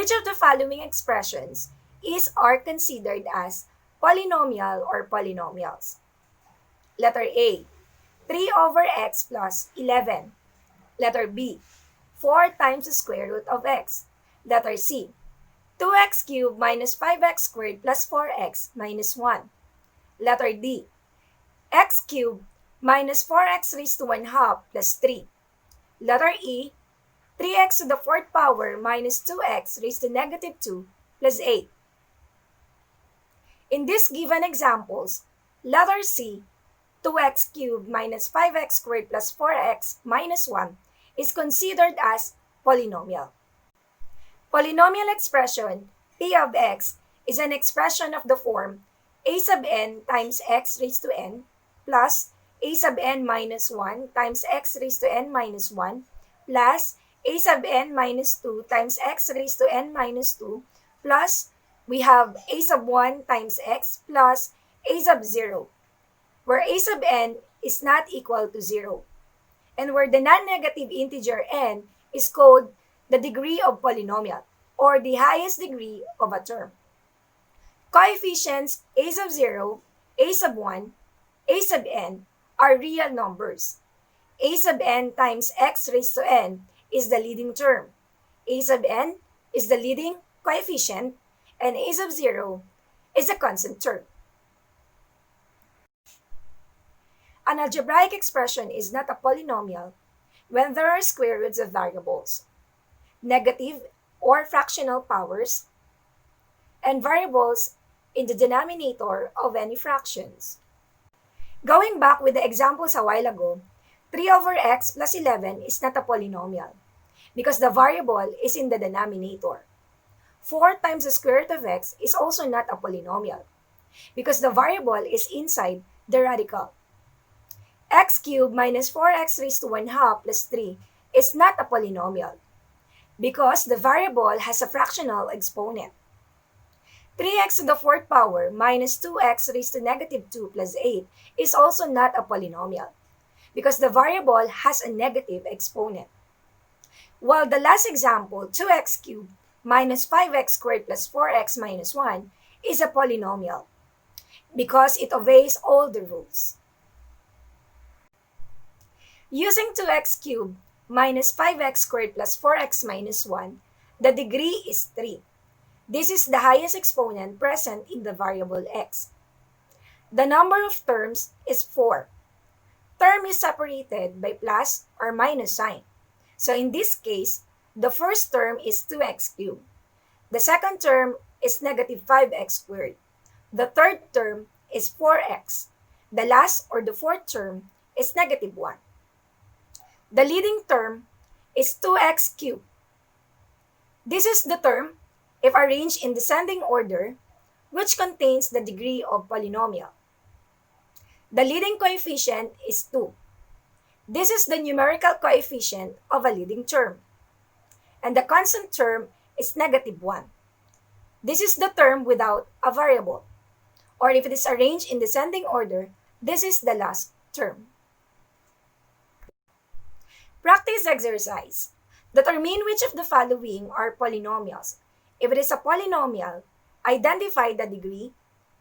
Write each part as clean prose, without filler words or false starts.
Which of the following expressions are considered as polynomial or polynomials? Letter A, 3 over x plus 11. Letter B, 4 times the square root of x. Letter C, 2x cubed minus 5x squared plus 4x minus 1. Letter D, x cubed minus 4x raised to 1 half plus 3. Letter E, 3x to the 4th power minus 2x raised to negative 2 plus 8. In these given examples, letter C, 2x cubed minus 5x squared plus 4x minus 1 is considered as polynomial. Polynomial expression P of x is an expression of the form a sub n times x raised to n plus a sub n minus 1 times x raised to n minus 1 plus a sub n minus 2 times x raised to n minus 2 plus we have a sub 1 times x plus a sub 0, where a sub n is not equal to 0, and where the non-negative integer n is called the degree of polynomial, or the highest degree of a term. Coefficients a sub 0, a sub 1, a sub n are real numbers. A sub n times x raised to n is the leading term. A sub n is the leading coefficient, and a sub 0 is a constant term. An algebraic expression is not a polynomial when there are square roots of variables, negative or fractional powers, and variables in the denominator of any fractions. Going back with the examples a while ago, 3 over x plus 11 is not a polynomial because the variable is in the denominator. 4 times the square root of x is also not a polynomial because the variable is inside the radical. X cubed minus 4x raised to 1 half plus 3 is not a polynomial because the variable has a fractional exponent. 3x to the 4th power minus 2x raised to negative 2 plus 8 is also not a polynomial because the variable has a negative exponent. While the last example, 2x cubed minus 5x squared plus 4x minus 1 is a polynomial because it obeys all the rules. Using 2x cubed minus 5x squared plus 4x minus 1, the degree is 3. This is the highest exponent present in the variable x. The number of terms is 4. Term is separated by plus or minus sign. So in this case, the first term is 2x cubed. The second term is negative 5x squared. The third term is 4x. The last or the fourth term is negative 1. The leading term is 2x cubed. This is the term, if arranged in descending order, which contains the degree of polynomial. The leading coefficient is 2. This is the numerical coefficient of a leading term. And the constant term is negative 1. This is the term without a variable. Or if it is arranged in descending order, this is the last term. Practice exercise. Determine which of the following are polynomials. If it is a polynomial, identify the degree,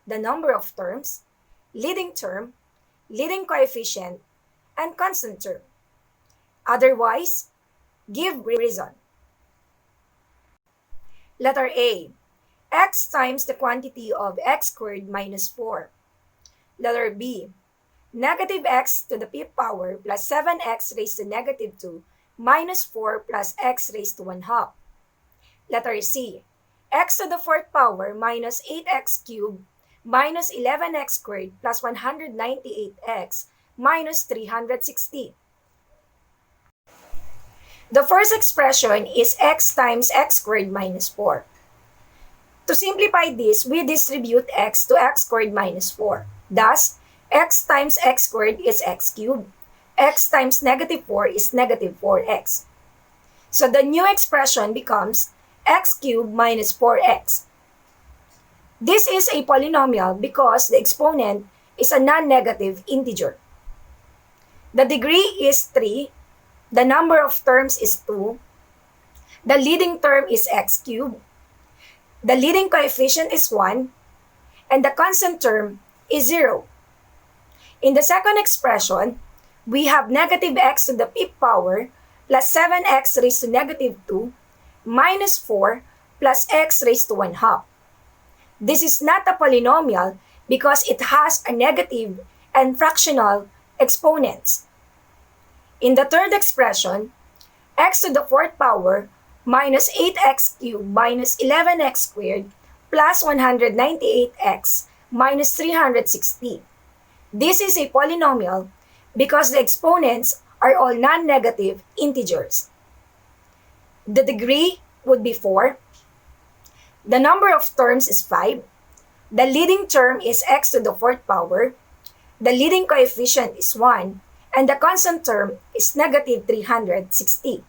the number of terms, leading term, leading coefficient, and constant term. Otherwise, give reason. Letter A, x times the quantity of x squared minus 4. Letter B, negative x to the 5th power plus 7x raised to negative 2 minus 4 plus x raised to 1 half. Letter C, x to the 4th power minus 8x cubed minus 11x squared plus 198x minus 360. The first expression is x times x squared minus 4. To simplify this, we distribute x to x squared minus 4. Thus, x times x squared is x cubed. X times negative 4 is negative 4x. So the new expression becomes x cubed minus 4x. This is a polynomial because the exponent is a non-negative integer. The degree is 3. The number of terms is 2. The leading term is x cubed. The leading coefficient is 1, and the constant term is 0. In the second expression, we have negative x to the 5th power plus 7x raised to negative 2 minus 4 plus x raised to 1 half. This is not a polynomial because it has a negative and fractional exponents. In the third expression, x to the 4th power minus 8x cubed minus 11x squared plus 198x minus 360. This is a polynomial because the exponents are all non-negative integers. The degree would be 4. The number of terms is 5. The leading term is x to the 4th power. The leading coefficient is 1. And the constant term is negative 360.